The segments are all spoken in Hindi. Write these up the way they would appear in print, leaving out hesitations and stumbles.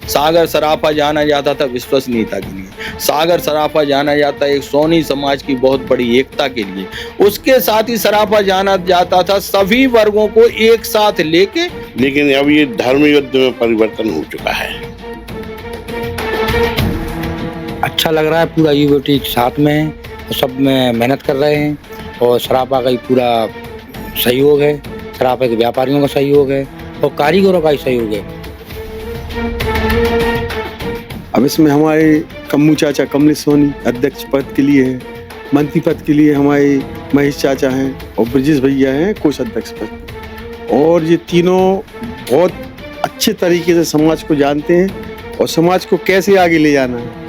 सागर सराफा जाना जाता था विश्वसनीयता के लिए, सागर सराफा जाना जाता एक सोनी समाज की बहुत बड़ी एकता के लिए, उसके साथ ही सराफा जाना जाता था सभी वर्गों को एक साथ लेके। लेकिन अब ये धर्म युद्ध में परिवर्तन हो चुका है। अच्छा लग रहा है, पूरा युवती साथ में है और सब में मेहनत कर रहे हैं और सराफा का ही पूरा सहयोग है, सराफा के व्यापारियों का सहयोग है और कारीगरों का ही सहयोग है। अब इसमें हमारे कम्मू चाचा कमलेश सोनी अध्यक्ष पद के लिए है, मंत्री पद के लिए हमारे महेश चाचा हैं और ब्रजेश भैया हैं कोषाध्यक्ष पद। और ये तीनों बहुत अच्छे तरीके से समाज को जानते हैं और समाज को कैसे आगे ले जाना है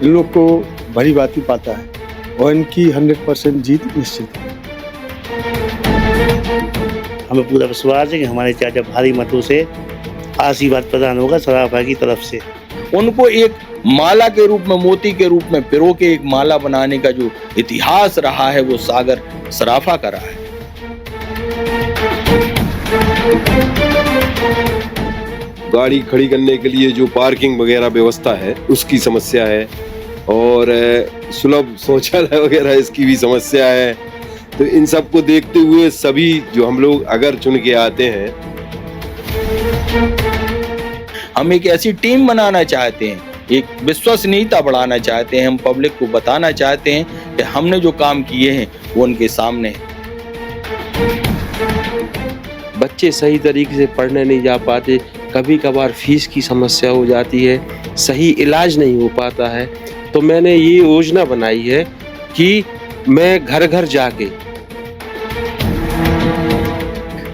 इन लोग को भली भांति पाता है और इनकी 100% जीत निश्चित है। हमें पूरा विश्वास है कि हमारे चाचा भारी मतों से आशीर्वाद प्रदान होगा सराफा की तरफ से। उनको एक माला के रूप में, मोती के रूप में पिरो के एक माला बनाने का जो इतिहास रहा है वो सागर सराफा का रहा है। गाड़ी खड़ी करने के लिए जो पार्किंग वगैरह व्यवस्था है उसकी समस्या है और सुलभ शौचालय वगैरह इसकी भी समस्या है। तो इन सब को देखते हुए सभी जो हम लोग अगर चुन के आते हैं, हम एक ऐसी टीम बनाना चाहते हैं, एक विश्वसनीयता बढ़ाना चाहते हैं, हम पब्लिक को बताना चाहते हैं कि हमने जो काम किए हैं वो उनके सामने है। बच्चे सही तरीके से पढ़ने नहीं जा पाते, कभी कभार फीस की समस्या हो जाती है, सही इलाज नहीं हो पाता है। तो मैंने ये योजना बनाई है कि मैं घर घर जाके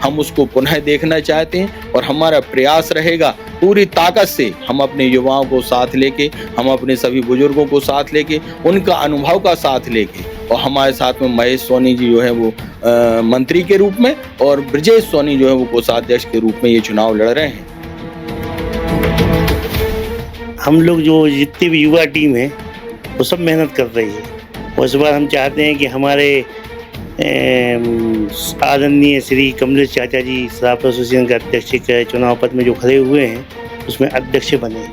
हम उसको पुनः देखना चाहते हैं और हमारा प्रयास रहेगा पूरी ताकत से हम अपने युवाओं को साथ लेके, हम अपने सभी बुजुर्गों को साथ लेके, उनका अनुभव का साथ लेके, और हमारे साथ में महेश सोनी जी जो है वो मंत्री के रूप में और ब्रजेश सोनी जो है वो कोषाध्यक्ष के रूप में ये चुनाव लड़ रहे हैं। हम लोग जो जितनी भी युवा टीम है वो सब मेहनत कर रही है और इस बार हम चाहते हैं कि हमारे आदरणीय श्री कमलेश चाचा जी सराफा एसोसिएशन के अध्यक्ष के चुनाव पद में जो खड़े हुए हैं उसमें अध्यक्ष बने।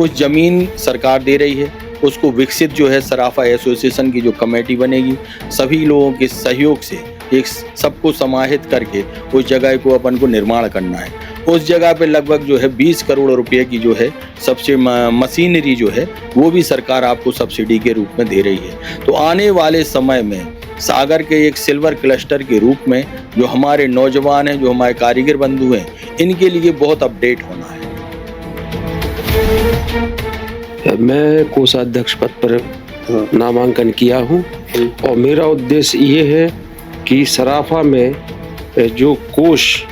उस जमीन सरकार दे रही है, उसको विकसित जो है सराफा एसोसिएशन की जो कमेटी बनेगी, सभी लोगों के सहयोग से एक सबको समाहित करके उस जगह को अपन को निर्माण करना है। उस जगह पे लगभग जो है 20 करोड़ रुपए की जो है सबसे मशीनरी जो है वो भी सरकार आपको सब्सिडी के रूप में दे रही है। तो आने वाले समय में सागर के एक सिल्वर क्लस्टर के रूप में जो हमारे नौजवान हैं, जो हमारे कारीगर बंधु हैं, इनके लिए बहुत अपडेट होना है। मैं कोषाध्यक्ष पद पर नामांकन किया हूँ और मेरा उद्देश्य ये है कि सराफा में जो कोष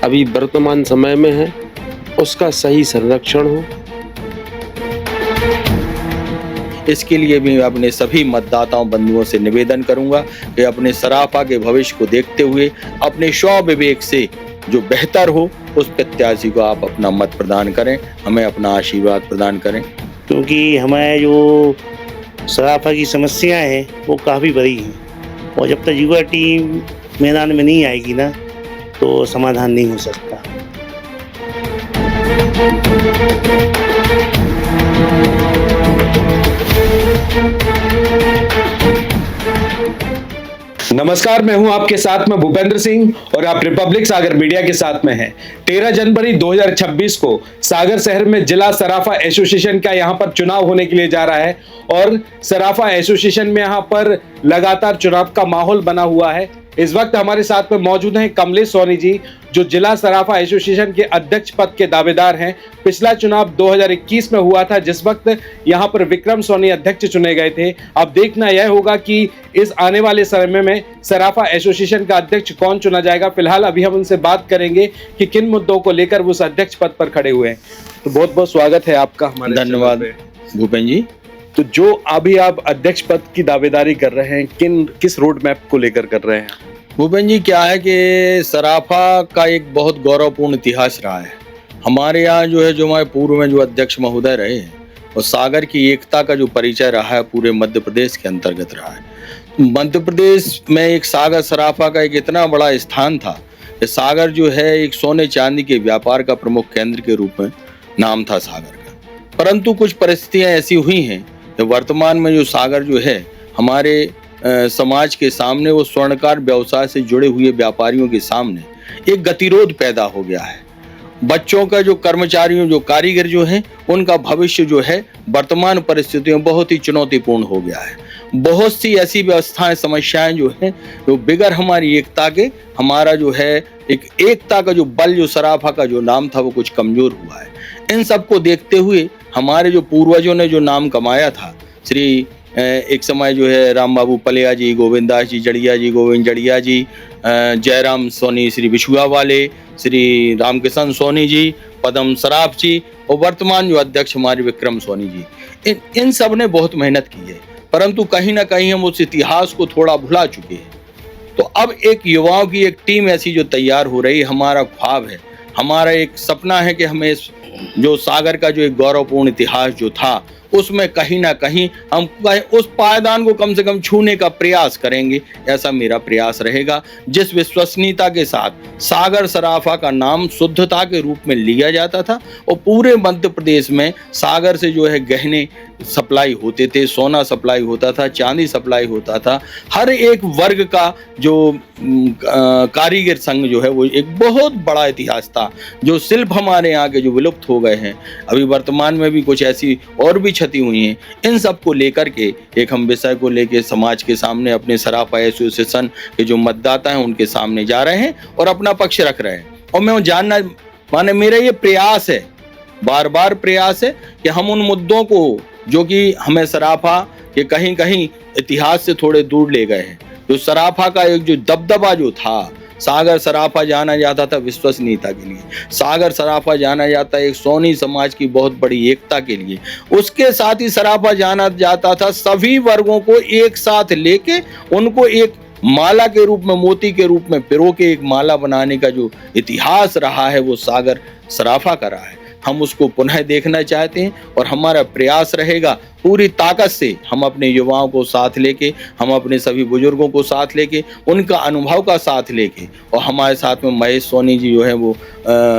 अभी वर्तमान समय में है उसका सही संरक्षण हो। इसके लिए भी मैं अपने सभी मतदाताओं बंधुओं से निवेदन करूंगा कि अपने सराफा के भविष्य को देखते हुए अपने स्व विवेक से जो बेहतर हो उस प्रत्याशी को आप अपना मत प्रदान करें, हमें अपना आशीर्वाद प्रदान करें। क्योंकि हमारे जो सराफा की समस्याएं हैं वो काफ़ी बड़ी हैं और जब तक युवा टीम मैदान में नहीं आएगी ना तो समाधान नहीं हो सकता। नमस्कार, मैं हूं आपके साथ में भूपेंद्र सिंह और आप रिपब्लिक सागर मीडिया के साथ में हैं। 13 जनवरी 2026 को सागर शहर में जिला सराफा एसोसिएशन का यहां पर चुनाव होने के लिए जा रहा है और सराफा एसोसिएशन में यहां पर लगातार चुनाव का माहौल बना हुआ है। इस वक्त हमारे साथ में मौजूद हैं कमलेश सोनी जी, जो जिला सराफा एसोसिएशन के अध्यक्ष पद के दावेदार हैं। पिछला चुनाव 2021 में हुआ था जिस वक्त यहां पर विक्रम सोनी अध्यक्ष चुने गए थे। अब देखना यह होगा कि इस आने वाले समय में सराफा एसोसिएशन का अध्यक्ष कौन चुना जाएगा। फिलहाल अभी हम उनसे बात करेंगे कि किन मुद्दों को लेकर वो उस अध्यक्ष पद पर खड़े हुए हैं। तो बहुत बहुत स्वागत है आपका हमारे। धन्यवाद भूपेंद्र जी। तो जो अभी आप अध्यक्ष पद की दावेदारी कर रहे हैं, किस रोड मैप को लेकर कर रहे हैं? भूपेंद्र जी, क्या है कि सराफा का एक बहुत गौरवपूर्ण इतिहास रहा है। हमारे यहाँ जो है, जो हमारे पूर्व में जो अध्यक्ष महोदय रहे हैं और सागर की एकता का जो परिचय रहा है पूरे मध्य प्रदेश के अंतर्गत रहा है। मध्य प्रदेश में एक सागर सराफा का एक इतना बड़ा स्थान था कि सागर जो है एक सोने चांदी के व्यापार का प्रमुख केंद्र के रूप में नाम था सागर का, परंतु कुछ परिस्थितियां ऐसी हुई हैं कि वर्तमान में जो सागर जो है हमारे समाज के सामने, वो स्वर्णकार व्यवसाय से जुड़े हुए व्यापारियों के सामने एक गतिरोध पैदा हो गया है। बच्चों का जो कर्मचारियों, जो कारीगर जो हैं, उनका भविष्य जो है वर्तमान परिस्थितियों में बहुत ही चुनौतीपूर्ण हो गया है। बहुत सी ऐसी व्यवस्थाएं, समस्याएं जो हैं, जो बिगर हमारी एकता के, हमारा जो है एक एकता का जो बल, जो सराफा का जो नाम था, वो कुछ कमजोर हुआ है। इन सबको देखते हुए हमारे जो पूर्वजों ने जो नाम कमाया था, श्री एक समय जो है राम बाबू पलिया जी, गोविंदास जी जड़िया जी, गोविंद जड़िया जी, जयराम सोनी, श्री विशुआ वाले, श्री रामकिशन सोनी जी, पदम सराफ जी, और वर्तमान जो अध्यक्ष हमारे विक्रम सोनी जी, इन सब ने बहुत मेहनत की है, परंतु कहीं ना कहीं हम उस इतिहास को थोड़ा भुला चुके हैं। तो अब एक युवाओं की एक टीम ऐसी जो तैयार हो रही है, हमारा ख्वाब है, हमारा एक सपना है कि हमें जो सागर का जो एक गौरवपूर्ण इतिहास जो था, उसमें कहीं ना कहीं हम उस पायदान को कम से कम छूने का प्रयास करेंगे। ऐसा मेरा प्रयास रहेगा। जिस विश्वसनीयता के साथ सागर सराफा का नाम शुद्धता के रूप में लिया जाता था, और पूरे मध्य प्रदेश में सागर से जो है गहने सप्लाई होते थे, सोना सप्लाई होता था, चांदी सप्लाई होता था। हर एक वर्ग का जो कारीगर संघ जो है, वो एक बहुत बड़ा इतिहास था। जो शिल्प हमारे यहाँ के जो विलुप्त हो गए हैं, अभी वर्तमान में भी कुछ ऐसी और भी क्षति हुई हैं, इन सब को लेकर के एक हम विषय को लेकर समाज के सामने अपने सराफा एसोसिएशन के जो मतदाता हैं उनके सामने जा रहे हैं और अपना पक्ष रख रहे हैं। और मैं जानना, माने मेरा ये प्रयास है, बार बार प्रयास है कि हम उन मुद्दों को जो कि हमें सराफा के कहीं कहीं इतिहास से थोड़े दूर ले गए हैं, जो सराफा का एक जो दबदबा जो था, सागर सराफा जाना जाता था विश्वसनीयता के लिए, सागर सराफा जाना जाता एक सोनी समाज की बहुत बड़ी एकता के लिए, उसके साथ ही सराफा जाना जाता था सभी वर्गों को एक साथ लेके उनको एक माला के रूप में, मोती के रूप में पिरो के एक माला बनाने का जो इतिहास रहा है, वो सागर सराफा का रहा है। हम उसको पुनः देखना चाहते हैं और हमारा प्रयास रहेगा पूरी ताकत से, हम अपने युवाओं को साथ लेके, हम अपने सभी बुजुर्गों को साथ लेके, उनका अनुभव का साथ लेके, और हमारे साथ में महेश सोनी जी जो है वो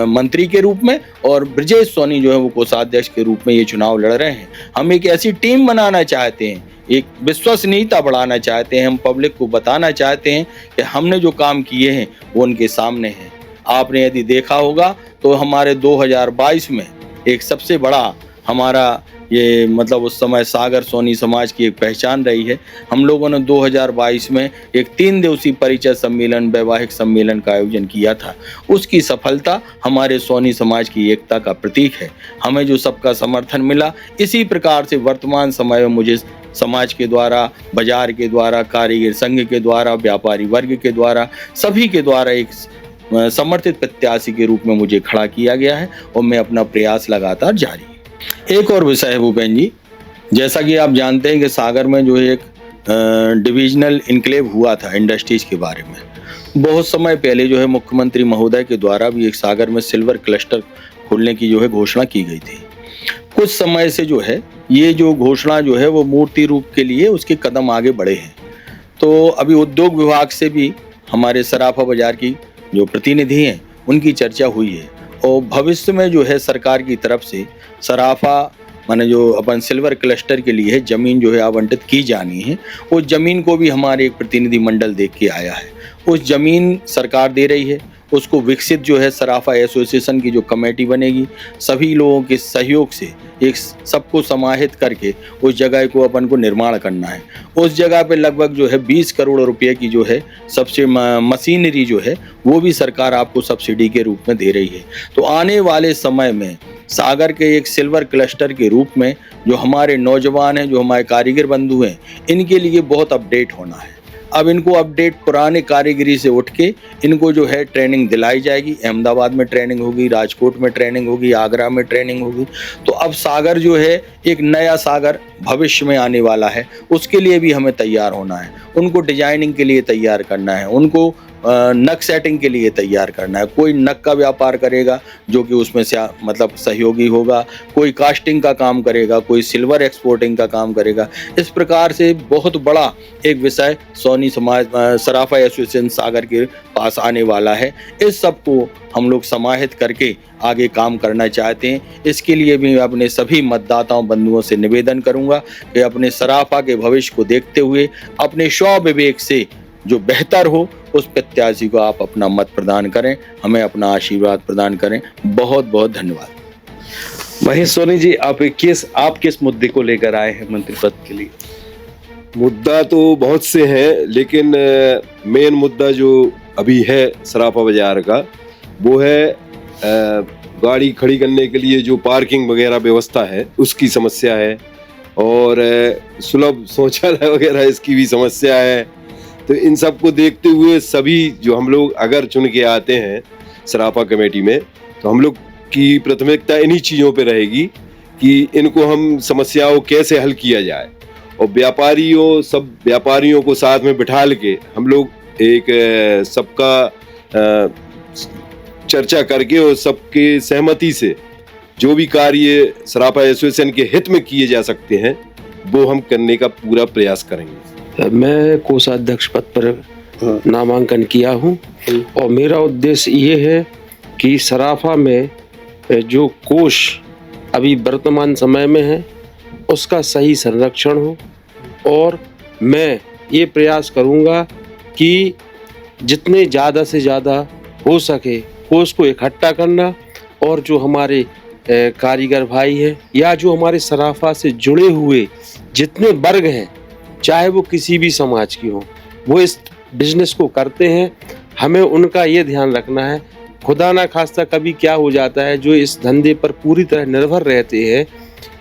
मंत्री के रूप में, और ब्रजेश सोनी जो है वो कोषाध्यक्ष के रूप में ये चुनाव लड़ रहे हैं। हम एक ऐसी टीम बनाना चाहते हैं, एक विश्वसनीयता बढ़ाना चाहते हैं, हम पब्लिक को बताना चाहते हैं कि हमने जो काम किए हैं वो उनके सामने हैं। आपने यदि देखा होगा तो हमारे 2022 में एक सबसे बड़ा हमारा ये मतलब उस समय सागर सोनी समाज की एक पहचान रही है। हम लोगों ने 2022 में एक 3 दिवसीय परिचय सम्मेलन, वैवाहिक सम्मेलन का आयोजन किया था। उसकी सफलता हमारे सोनी समाज की एकता का प्रतीक है। हमें जो सबका समर्थन मिला, इसी प्रकार से वर्तमान समय में मुझे समाज के द्वारा, बाजार के द्वारा, कारीगर संघ के द्वारा, व्यापारी वर्ग के द्वारा, सभी के द्वारा एक समर्थित प्रत्याशी के रूप में मुझे खड़ा किया गया है और मैं अपना प्रयास लगातार जारी है। एक और विषय है भूपेन जी, जैसा कि आप जानते हैं कि सागर में जो एक डिविजनल इनक्लेव हुआ था इंडस्ट्रीज के बारे में, बहुत समय पहले जो है मुख्यमंत्री महोदय के द्वारा भी एक सागर में सिल्वर क्लस्टर खोलने की जो है घोषणा की गई थी। कुछ समय से जो है ये जो घोषणा जो है वो मूर्ति रूप के लिए उसके कदम आगे बढ़े हैं। तो अभी उद्योग विभाग से भी हमारे सराफा बाजार की जो प्रतिनिधि हैं उनकी चर्चा हुई है, और भविष्य में जो है सरकार की तरफ से सराफा माने जो अपन सिल्वर क्लस्टर के लिए ज़मीन जो है आवंटित की जानी है, उस ज़मीन को भी हमारे एक प्रतिनिधि मंडल देख के आया है। उस ज़मीन सरकार दे रही है, उसको विकसित जो है सराफा एसोसिएशन की जो कमेटी बनेगी, सभी लोगों के सहयोग से एक सबको समाहित करके उस जगह को अपन को निर्माण करना है। उस जगह पे लगभग जो है 20 करोड़ रुपए की जो है सबसे मशीनरी जो है वो भी सरकार आपको सब्सिडी के रूप में दे रही है। तो आने वाले समय में सागर के एक सिल्वर क्लस्टर के रूप में जो हमारे नौजवान हैं, जो हमारे कारीगर बंधु हैं, इनके लिए बहुत अपडेट होना है। अब इनको अपडेट पुराने कारीगरी से उठ के इनको जो है ट्रेनिंग दिलाई जाएगी। अहमदाबाद में ट्रेनिंग होगी, राजकोट में ट्रेनिंग होगी, आगरा में ट्रेनिंग होगी। तो अब सागर जो है एक नया सागर भविष्य में आने वाला है, उसके लिए भी हमें तैयार होना है। उनको डिजाइनिंग के लिए तैयार करना है, उनको नग सेटिंग के लिए तैयार करना है। कोई नग का व्यापार करेगा जो कि उसमें से मतलब सहयोगी होगा, कोई कास्टिंग का काम करेगा, कोई सिल्वर एक्सपोर्टिंग का काम करेगा। इस प्रकार से बहुत बड़ा एक विषय सोनी समाज सराफा एसोसिएशन सागर के पास आने वाला है। इस सब को हम लोग समाहित करके आगे काम करना चाहते हैं। इसके लिए भी मैं अपने सभी मतदाताओं बंधुओं से निवेदन करूंगा कि अपने सराफा के भविष्य को देखते हुए अपने स्वविवेक से जो बेहतर हो उस प्रत्याशी को आप अपना मत प्रदान करें, हमें अपना आशीर्वाद प्रदान करें। बहुत बहुत धन्यवाद। महेश सोनी जी, आप किस मुद्दे को लेकर आए हैं मंत्री पद के लिए? मुद्दा तो बहुत से हैं, लेकिन मेन मुद्दा जो अभी है सराफा बाजार का वो है गाड़ी खड़ी करने के लिए जो पार्किंग वगैरह व्यवस्था है उसकी समस्या है, और सुलभ शौचालय वगैरह इसकी भी समस्या है। तो इन सब को देखते हुए सभी जो हम लोग अगर चुन के आते हैं सराफा कमेटी में, तो हम लोग की प्राथमिकता इन्हीं चीज़ों पे रहेगी कि इनको हम समस्याओं कैसे हल किया जाए, और सब व्यापारियों को साथ में बिठाल के हम लोग एक सबका चर्चा करके और सबके सहमति से जो भी कार्य सराफा एसोसिएशन के हित में किए जा सकते हैं वो हम करने का पूरा प्रयास करेंगे। मैं कोषाध्यक्ष पद पर नामांकन किया हूं और मेरा उद्देश्य ये है कि सराफा में जो कोष अभी वर्तमान समय में है उसका सही संरक्षण हो, और मैं ये प्रयास करूंगा कि जितने ज़्यादा से ज़्यादा हो सके कोष को इकट्ठा करना, और जो हमारे कारीगर भाई हैं या जो हमारे सराफा से जुड़े हुए जितने वर्ग हैं, चाहे वो किसी भी समाज की हो, वो इस बिजनेस को करते हैं, हमें उनका ये ध्यान रखना है। खुदा ना खास्ता कभी क्या हो जाता है, जो इस धंधे पर पूरी तरह निर्भर रहते हैं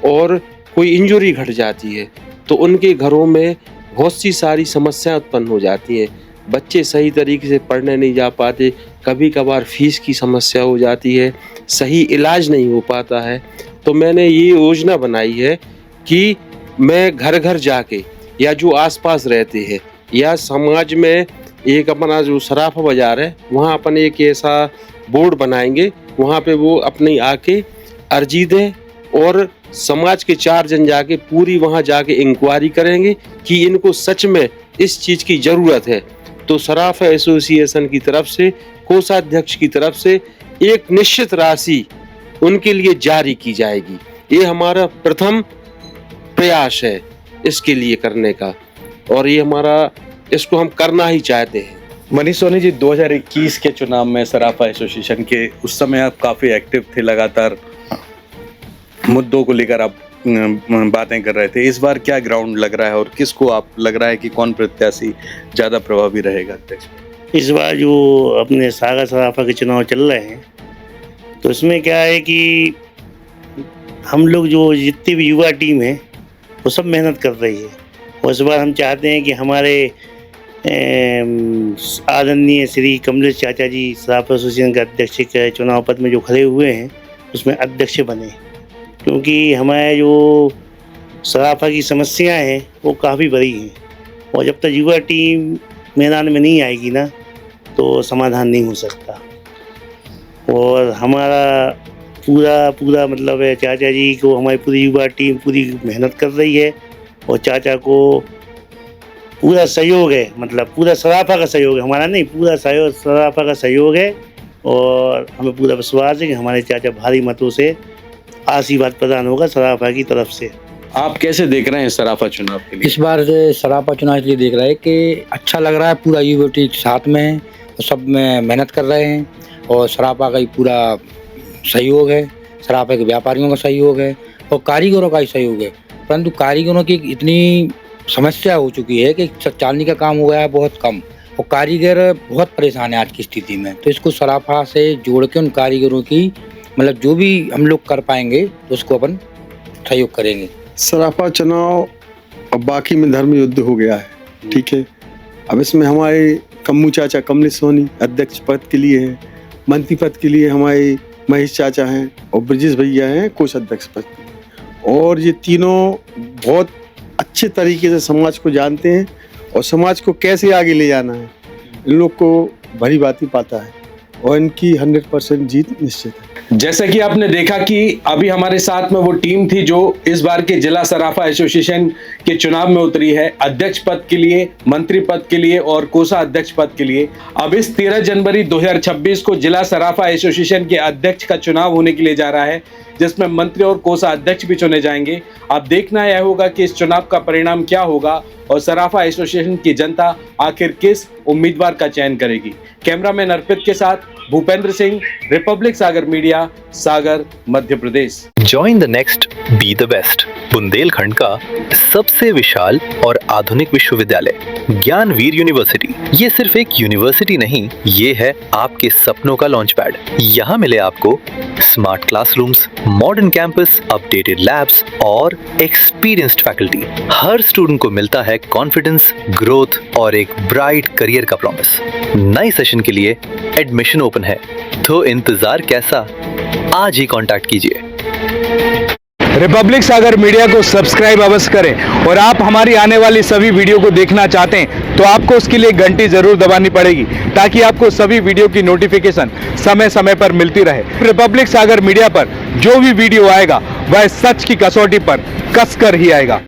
और कोई इंजरी घट जाती है तो उनके घरों में बहुत सी सारी समस्याएं उत्पन्न हो जाती हैं। बच्चे सही तरीके से पढ़ने नहीं जा पाते, कभी कभार फीस की समस्या हो जाती है, सही इलाज नहीं हो पाता है। तो मैंने ये योजना बनाई है कि मैं घर घर जाके या जो आसपास रहते हैं या समाज में एक अपना जो सराफा बाजार है वहाँ अपन एक ऐसा बोर्ड बनाएंगे, वहाँ पे वो अपनी आके अर्जी दें और समाज के 4 जन जाके पूरी वहाँ जाके इंक्वायरी करेंगे कि इनको सच में इस चीज़ की ज़रूरत है। तो सराफा एसोसिएशन की तरफ से, कोषाध्यक्ष की तरफ से एक निश्चित राशि उनके लिए जारी की जाएगी। ये हमारा प्रथम प्रयास है इसके लिए करने का, और ये हमारा इसको हम करना ही चाहते हैं। मनीष सोनी जी, 2021 के चुनाव में सराफा एसोसिएशन के उस समय आप काफ़ी एक्टिव थे, लगातार मुद्दों को लेकर आप बातें कर रहे थे। इस बार क्या ग्राउंड लग रहा है और किसको आप लग रहा है कि कौन प्रत्याशी ज़्यादा प्रभावी रहेगा अध्यक्ष? इस बार जो अपने सागर सराफा के चुनाव चल रहे हैं तो इसमें क्या है कि हम लोग जो जितनी भी युवा टीम है वो सब मेहनत कर रही है, और इस बार हम चाहते हैं कि हमारे आदरणीय श्री कमलेश चाचा जी सराफा एसोसिएशन के अध्यक्ष के चुनाव पद में जो खड़े हुए हैं उसमें अध्यक्ष बने, क्योंकि हमारे जो सराफा की समस्याएं हैं वो काफ़ी बड़ी हैं, और जब तक युवा टीम मैदान में नहीं आएगी ना तो समाधान नहीं हो सकता। और हमारा पूरा मतलब है चाचा जी को, हमारी पूरी युवा टीम पूरी मेहनत कर रही है, और चाचा को पूरा सहयोग है, मतलब पूरा सराफा का सहयोग है, हमारा नहीं, पूरा सराफा का सहयोग है, और हमें पूरा विश्वास है कि हमारे चाचा भारी मतों से आशीर्वाद प्रदान होगा सराफा की तरफ से। आप कैसे देख रहे हैं सराफा चुनाव के लिए? इस बार सराफा चुनाव इसलिए देख रहे हैं कि अच्छा लग रहा है, पूरा युवा साथ में है और सब में मेहनत कर रहे हैं, और सराफा का ही पूरा सहयोग है, सराफा के व्यापारियों का सहयोग है और कारीगरों का ही सहयोग है। परंतु कारीगरों की इतनी समस्या हो चुकी है कि चालनी का काम हो गया है बहुत कम, और कारीगर बहुत परेशान है आज की स्थिति में। तो इसको सराफा से जोड़ के उन कारीगरों की मतलब जो भी हम लोग कर पाएंगे तो उसको अपन सहयोग करेंगे। सराफा चुनाव अब बाकी में धर्म युद्ध हो गया है, ठीक है। अब इसमें हमारे कम्मू चाचा कमलेश सोनी अध्यक्ष पद के लिए है, मंत्री पद के लिए हमारे महेश चाचा हैं और ब्रजेश भैया हैं कोषाध्यक्ष पद पे। और ये तीनों बहुत अच्छे तरीके से समाज को जानते हैं और समाज को कैसे आगे ले जाना है इन लोग को भली भांति पाता है और इनकी 100% जीत निश्चित है। जैसा कि आपने देखा कि अभी हमारे साथ में वो टीम थी जो इस बार के जिला सराफा एसोसिएशन के चुनाव में उतरी है, अध्यक्ष पद के लिए, मंत्री पद के लिए और कोषा अध्यक्ष पद के लिए। अब इस 13 जनवरी 2026 को जिला सराफा एसोसिएशन के अध्यक्ष का चुनाव होने के लिए जा रहा है, जिसमें मंत्री और कोषा अध्यक्ष भी चुने जाएंगे। अब देखना यह होगा कि इस चुनाव का परिणाम क्या होगा और सराफा एसोसिएशन की जनता आखिर किस उम्मीदवार का चयन करेगी। कैमरामैन अर्पित के साथ Bhupendra Singh, Republic Sagar media, Sagar, Madhya Pradesh. Join the next, be the best. Bundelkhand का सबसे विशाल और आधुनिक विश्वविद्यालय ज्ञानवीर यूनिवर्सिटी। ये सिर्फ एक यूनिवर्सिटी नहीं, ये है आपके सपनों का लॉन्च पैड। यहाँ मिले आपको smart classrooms, modern campus, updated labs और एक्सपीरियंस्ड फैकल्टी। हर स्टूडेंट को मिलता है कॉन्फिडेंस, ग्रोथ और एक ब्राइट करियर का प्रॉमिस। नए सेशन के लिए एडमिशन ओपन है, तो इंतजार कैसा? आज ही कांटेक्ट कीजिए। रिपब्लिक सागर मीडिया को सब्सक्राइब अवश्य करें और आप हमारी आने वाली सभी वीडियो को देखना चाहते हैं तो आपको उसके लिए घंटी जरूर दबानी पड़ेगी, ताकि आपको सभी वीडियो की नोटिफिकेशन समय समय पर मिलती रहे। रिपब्लिक सागर मीडिया पर जो भी वीडियो आएगा वह सच की कसौटी पर कसकर ही आएगा।